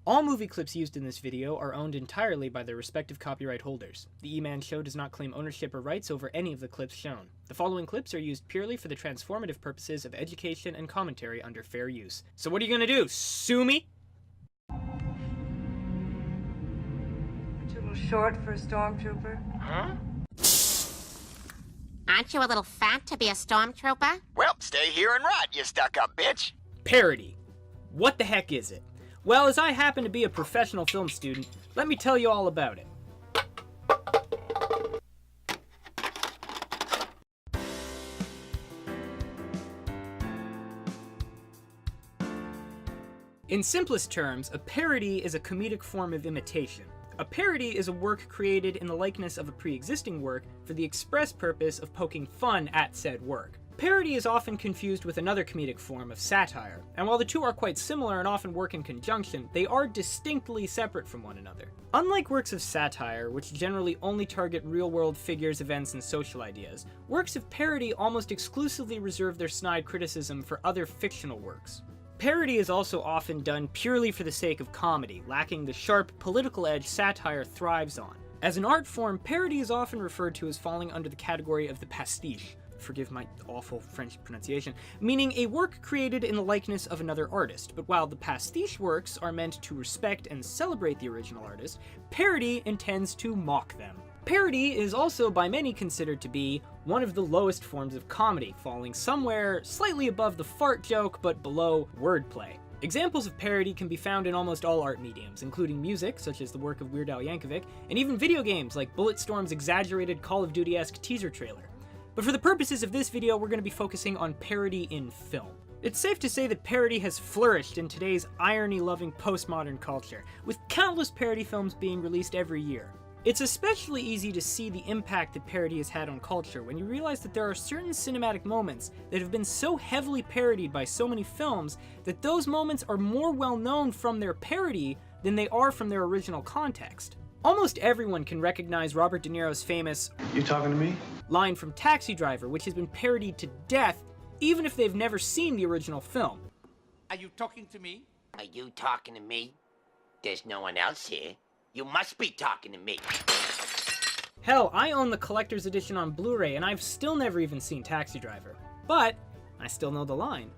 All movie clips used in this video are owned entirely by their respective copyright holders. The E-Man Show does not claim ownership or rights over any of the clips shown. The following clips are used purely for the transformative purposes of education and commentary under fair use. So what are you gonna do, sue me? Too little short for a stormtrooper? Huh? Aren't you a little fat to be a stormtrooper? Well, stay here and rot, you stuck-up bitch. Parody. What the heck is it? Well, as I happen to be a professional film student, let me tell you all about it. In simplest terms, a parody is a comedic form of imitation. A parody is a work created in the likeness of a pre-existing work for the express purpose of poking fun at said work. Parody is often confused with another comedic form of satire, and while the two are quite similar and often work in conjunction, they are distinctly separate from one another. Unlike works of satire, which generally only target real-world figures, events, and social ideas, works of parody almost exclusively reserve their snide criticism for other fictional works. Parody is also often done purely for the sake of comedy, lacking the sharp, political edge satire thrives on. As an art form, parody is often referred to as falling under the category of the pastiche, forgive my awful French pronunciation, meaning a work created in the likeness of another artist. But while the pastiche works are meant to respect and celebrate the original artist, parody intends to mock them. Parody is also by many considered to be one of the lowest forms of comedy, falling somewhere slightly above the fart joke but below wordplay. Examples of parody can be found in almost all art mediums, including music, such as the work of Weird Al Yankovic, and even video games like Bulletstorm's exaggerated Call of Duty-esque teaser trailer. But for the purposes of this video, we're going to be focusing on parody in film. It's safe to say that parody has flourished in today's irony-loving postmodern culture, with countless parody films being released every year. It's especially easy to see the impact that parody has had on culture when you realize that there are certain cinematic moments that have been so heavily parodied by so many films that those moments are more well known from their parody than they are from their original context. Almost everyone can recognize Robert De Niro's famous "You talking to me?" line from Taxi Driver, which has been parodied to death even if they've never seen the original film. Are you talking to me? Are you talking to me? There's no one else here. You must be talking to me. Hell, I own the collector's edition on Blu-ray and I've still never even seen Taxi Driver. But I still know the line.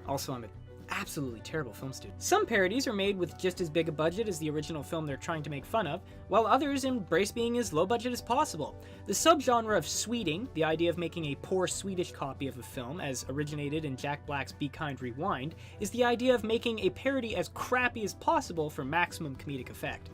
Also, I'm an absolutely terrible film student. Some parodies are made with just as big a budget as the original film they're trying to make fun of, while others embrace being as low budget as possible. The subgenre of sweeting, the idea of making a poor Swedish copy of a film, as originated in Jack Black's Be Kind Rewind, is the idea of making a parody as crappy as possible for maximum comedic effect.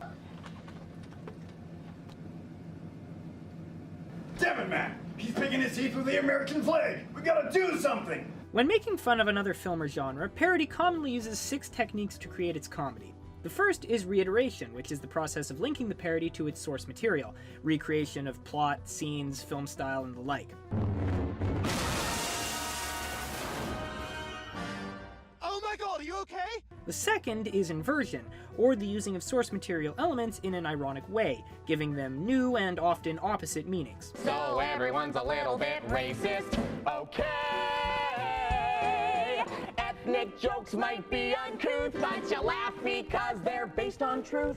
Damn it, man! He's picking his teeth with the American flag! We gotta do something! When making fun of another film or genre, parody commonly uses 6 techniques to create its comedy. The first is reiteration, which is the process of linking the parody to its source material, recreation of plot, scenes, film style, and the like. Oh my god, are you okay? The second is inversion, or the using of source material elements in an ironic way, giving them new and often opposite meanings. So everyone's a little bit racist, okay? Ethnic jokes might be uncouth, but you laugh because they're based on truth.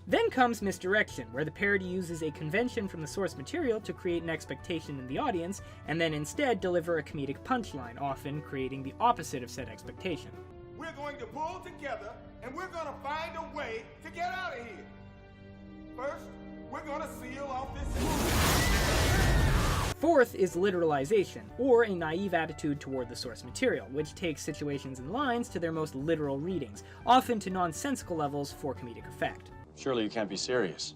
Then comes misdirection, where the parody uses a convention from the source material to create an expectation in the audience, and then instead deliver a comedic punchline, often creating the opposite of said expectation. We're going to pull together, and we're going to find a way to get out of here. First, we're going to seal off this. Fourth is literalization, or a naive attitude toward the source material, which takes situations and lines to their most literal readings, often to nonsensical levels for comedic effect. Surely you can't be serious.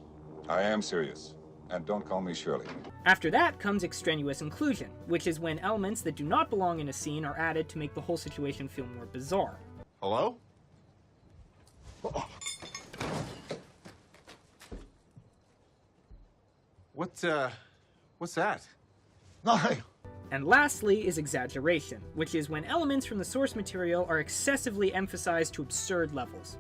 I am serious. And don't call me Shirley. After that comes extraneous inclusion, which is when elements that do not belong in a scene are added to make the whole situation feel more bizarre. Hello? What's that? Nothing. And lastly is exaggeration, which is when elements from the source material are excessively emphasized to absurd levels.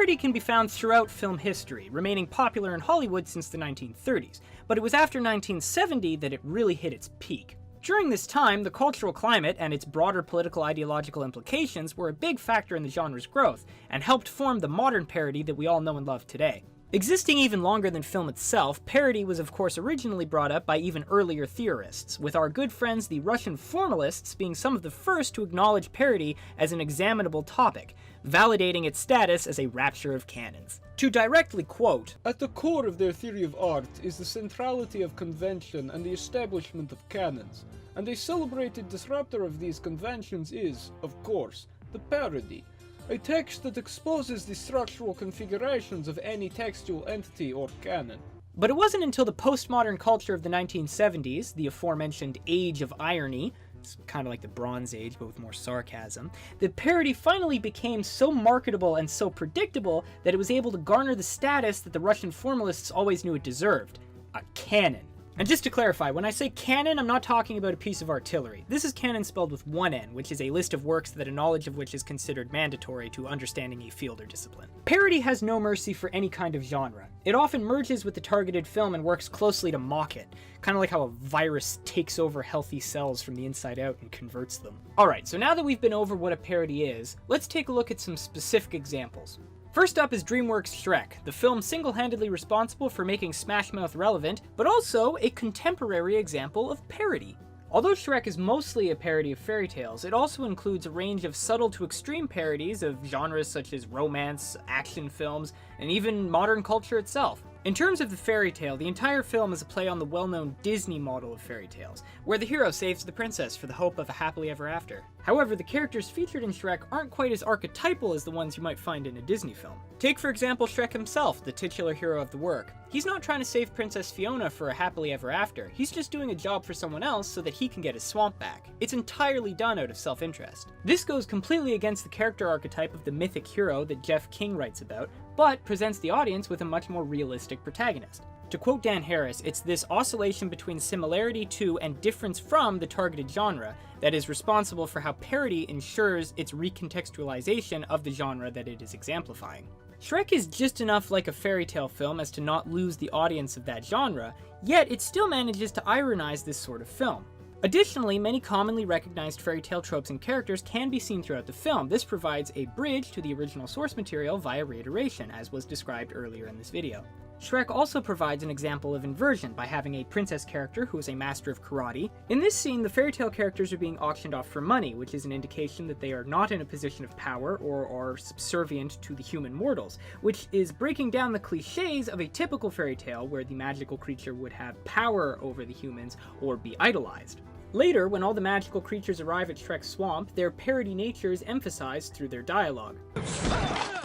Parody can be found throughout film history, remaining popular in Hollywood since the 1930s, but it was after 1970 that it really hit its peak. During this time, the cultural climate and its broader political ideological implications were a big factor in the genre's growth, and helped form the modern parody that we all know and love today. Existing even longer than film itself, parody was of course originally brought up by even earlier theorists, with our good friends the Russian formalists being some of the first to acknowledge parody as an examinable topic, validating its status as a rapture of canons. To directly quote, "At the core of their theory of art is the centrality of convention and the establishment of canons, and a celebrated disruptor of these conventions is, of course, the parody. A text that exposes the structural configurations of any textual entity or canon." But it wasn't until the postmodern culture of the 1970s, the aforementioned Age of Irony, it's kind of like the Bronze Age but with more sarcasm, that parody finally became so marketable and so predictable that it was able to garner the status that the Russian formalists always knew it deserved: a canon. And just to clarify, when I say canon, I'm not talking about a piece of artillery. This is canon spelled with one N, which is a list of works that a knowledge of which is considered mandatory to understanding a field or discipline. Parody has no mercy for any kind of genre. It often merges with the targeted film and works closely to mock it, kind of like how a virus takes over healthy cells from the inside out and converts them. Alright, so now that we've been over what a parody is, let's take a look at some specific examples. First up is DreamWorks' Shrek, the film single-handedly responsible for making Smash Mouth relevant, but also a contemporary example of parody. Although Shrek is mostly a parody of fairy tales, it also includes a range of subtle to extreme parodies of genres such as romance, action films, and even modern culture itself. In terms of the fairy tale, the entire film is a play on the well-known Disney model of fairy tales, where the hero saves the princess for the hope of a happily ever after. However, the characters featured in Shrek aren't quite as archetypal as the ones you might find in a Disney film. Take for example Shrek himself, the titular hero of the work. He's not trying to save Princess Fiona for a happily ever after, he's just doing a job for someone else so that he can get his swamp back. It's entirely done out of self-interest. This goes completely against the character archetype of the mythic hero that Jeff King writes about, but presents the audience with a much more realistic protagonist. To quote Dan Harris, it's this oscillation between similarity to and difference from the targeted genre that is responsible for how parody ensures its recontextualization of the genre that it is exemplifying. Shrek is just enough like a fairy tale film as to not lose the audience of that genre, yet it still manages to ironize this sort of film. Additionally, many commonly recognized fairy tale tropes and characters can be seen throughout the film. This provides a bridge to the original source material via reiteration, as was described earlier in this video. Shrek also provides an example of inversion by having a princess character who is a master of karate. In this scene, the fairy tale characters are being auctioned off for money, which is an indication that they are not in a position of power or are subservient to the human mortals, which is breaking down the cliches of a typical fairy tale where the magical creature would have power over the humans or be idolized. Later, when all the magical creatures arrive at Shrek's swamp, their parody nature is emphasized through their dialogue.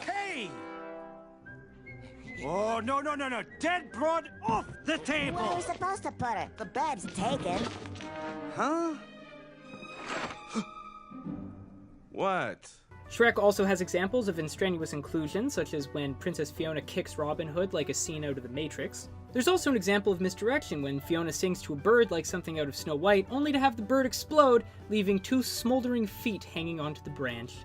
Hey! Oh, no. Dead broad off the table! Where are we supposed to put it? The bed's taken. Huh? What? Shrek also has examples of strenuous inclusion, such as when Princess Fiona kicks Robin Hood like a scene out of The Matrix. There's also an example of misdirection when Fiona sings to a bird like something out of Snow White, only to have the bird explode, leaving two smoldering feet hanging onto the branch.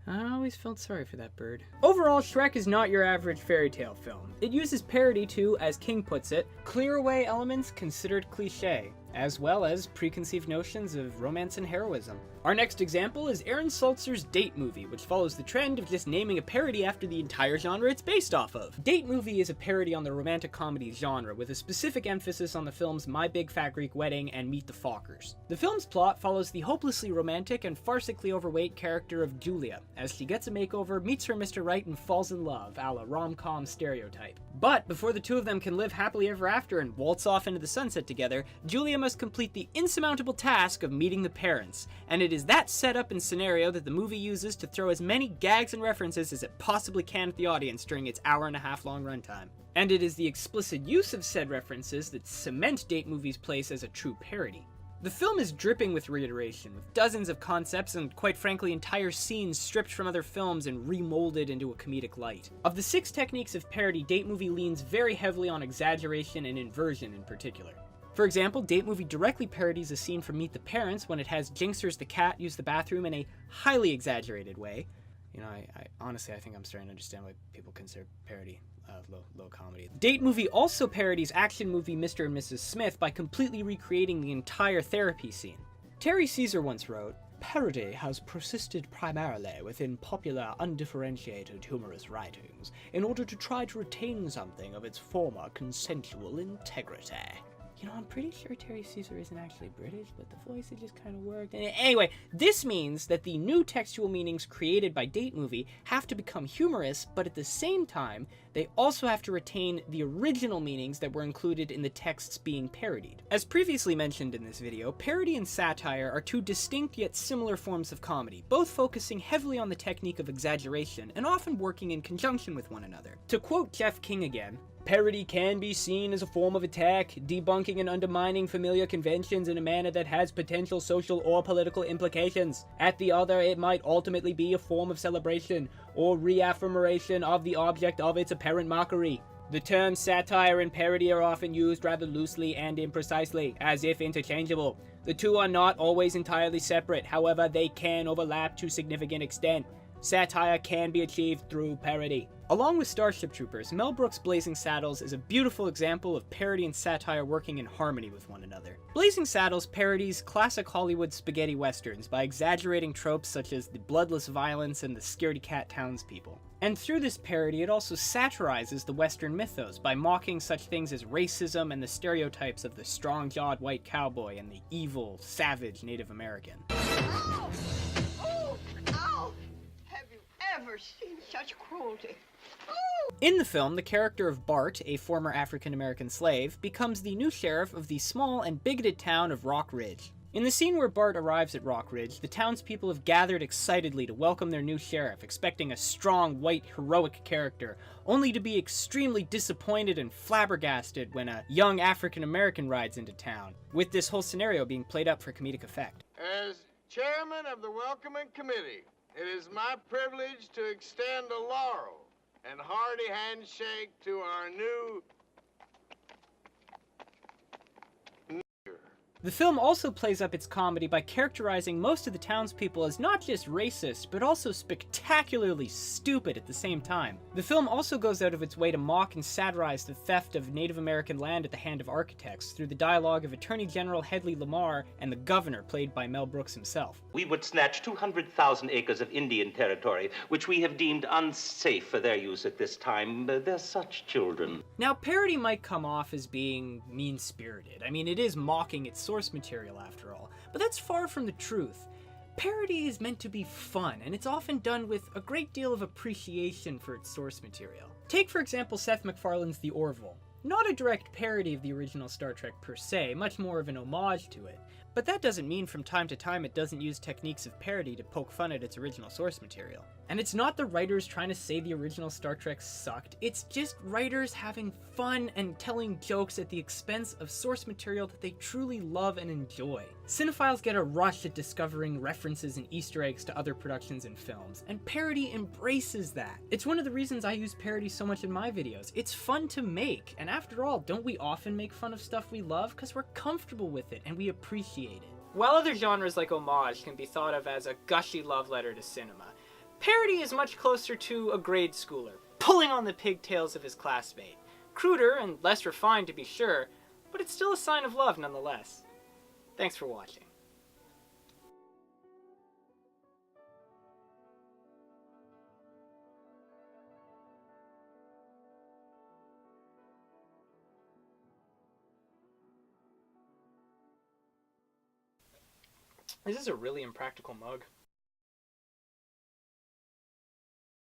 I always felt sorry for that bird. Overall, Shrek is not your average fairy tale film. It uses parody to, as King puts it, clear away elements considered cliché, as well as preconceived notions of romance and heroism. Our next example is Aaron Sulzer's Date Movie, which follows the trend of just naming a parody after the entire genre it's based off of. Date Movie is a parody on the romantic comedy genre, with a specific emphasis on the films My Big Fat Greek Wedding and Meet the Fockers. The film's plot follows the hopelessly romantic and farcically overweight character of Julia, as she gets a makeover, meets her Mr. Right, and falls in love, a la rom-com stereotype. But before the two of them can live happily ever after and waltz off into the sunset together, Julia must complete the insurmountable task of meeting the parents, and it is that setup and scenario that the movie uses to throw as many gags and references as it possibly can at the audience during its hour-and-a-half-long runtime. And it is the explicit use of said references that cement Date Movie's place as a true parody. The film is dripping with reiteration, with dozens of concepts and, quite frankly, entire scenes stripped from other films and remolded into a comedic light. Of the 6 techniques of parody, Date Movie leans very heavily on exaggeration and inversion in particular. For example, Date Movie directly parodies a scene from Meet the Parents when it has Jinxers the cat use the bathroom in a highly exaggerated way. You know, I honestly, I think I'm starting to understand why people consider parody low comedy. The Date movie also parodies action movie Mr. and Mrs. Smith by completely recreating the entire therapy scene. Terry Caesar once wrote, "Parody has persisted primarily within popular, undifferentiated, humorous writings in order to try to retain something of its former consensual integrity." You know, I'm pretty sure Terry Caesar isn't actually British, but the voice, it just kind of worked. Anyway, this means that the new textual meanings created by Date Movie have to become humorous, but at the same time, they also have to retain the original meanings that were included in the texts being parodied. As previously mentioned in this video, parody and satire are two distinct yet similar forms of comedy, both focusing heavily on the technique of exaggeration and often working in conjunction with one another. To quote Jeff King again, "Parody can be seen as a form of attack, debunking and undermining familiar conventions in a manner that has potential social or political implications. At the other, it might ultimately be a form of celebration or reaffirmation of the object of its apparent mockery. The terms satire and parody are often used rather loosely and imprecisely, as if interchangeable. The two are not always entirely separate, however, they can overlap to significant extent. Satire can be achieved through parody." Along with Starship Troopers, Mel Brooks' Blazing Saddles is a beautiful example of parody and satire working in harmony with one another. Blazing Saddles parodies classic Hollywood spaghetti westerns by exaggerating tropes such as the bloodless violence and the scaredy cat townspeople. And through this parody, it also satirizes the Western mythos by mocking such things as racism and the stereotypes of the strong-jawed white cowboy and the evil, savage Native American. Ow! Oh! Ow! Have you ever seen such cruelty? In the film, the character of Bart, a former African-American slave, becomes the new sheriff of the small and bigoted town of Rock Ridge. In the scene where Bart arrives at Rock Ridge, the townspeople have gathered excitedly to welcome their new sheriff, expecting a strong, white, heroic character, only to be extremely disappointed and flabbergasted when a young African-American rides into town, with this whole scenario being played up for comedic effect. As chairman of the welcoming committee, it is my privilege to extend a laurel and hearty handshake to our new... The film also plays up its comedy by characterizing most of the townspeople as not just racist, but also spectacularly stupid at the same time. The film also goes out of its way to mock and satirize the theft of Native American land at the hand of architects through the dialogue of Attorney General Hedley Lamar and the governor, played by Mel Brooks himself. "We would snatch 200,000 acres of Indian territory, which we have deemed unsafe for their use at this time. They're such children." Now, parody might come off as being mean-spirited. I mean, it is mocking its source material after all, but that's far from the truth. Parody is meant to be fun, and it's often done with a great deal of appreciation for its source material. Take, for example, Seth MacFarlane's The Orville. Not a direct parody of the original Star Trek per se, much more of an homage to it. But that doesn't mean from time to time it doesn't use techniques of parody to poke fun at its original source material. And it's not the writers trying to say the original Star Trek sucked, it's just writers having fun and telling jokes at the expense of source material that they truly love and enjoy. Cinephiles get a rush at discovering references and Easter eggs to other productions and films, and parody embraces that. It's one of the reasons I use parody so much in my videos. It's fun to make, and after all, don't we often make fun of stuff we love because we're comfortable with it and we appreciate it? While other genres like homage can be thought of as a gushy love letter to cinema, parody is much closer to a grade schooler, pulling on the pigtails of his classmate. Cruder and less refined to be sure, but it's still a sign of love nonetheless. Thanks for watching. This is a really impractical mug.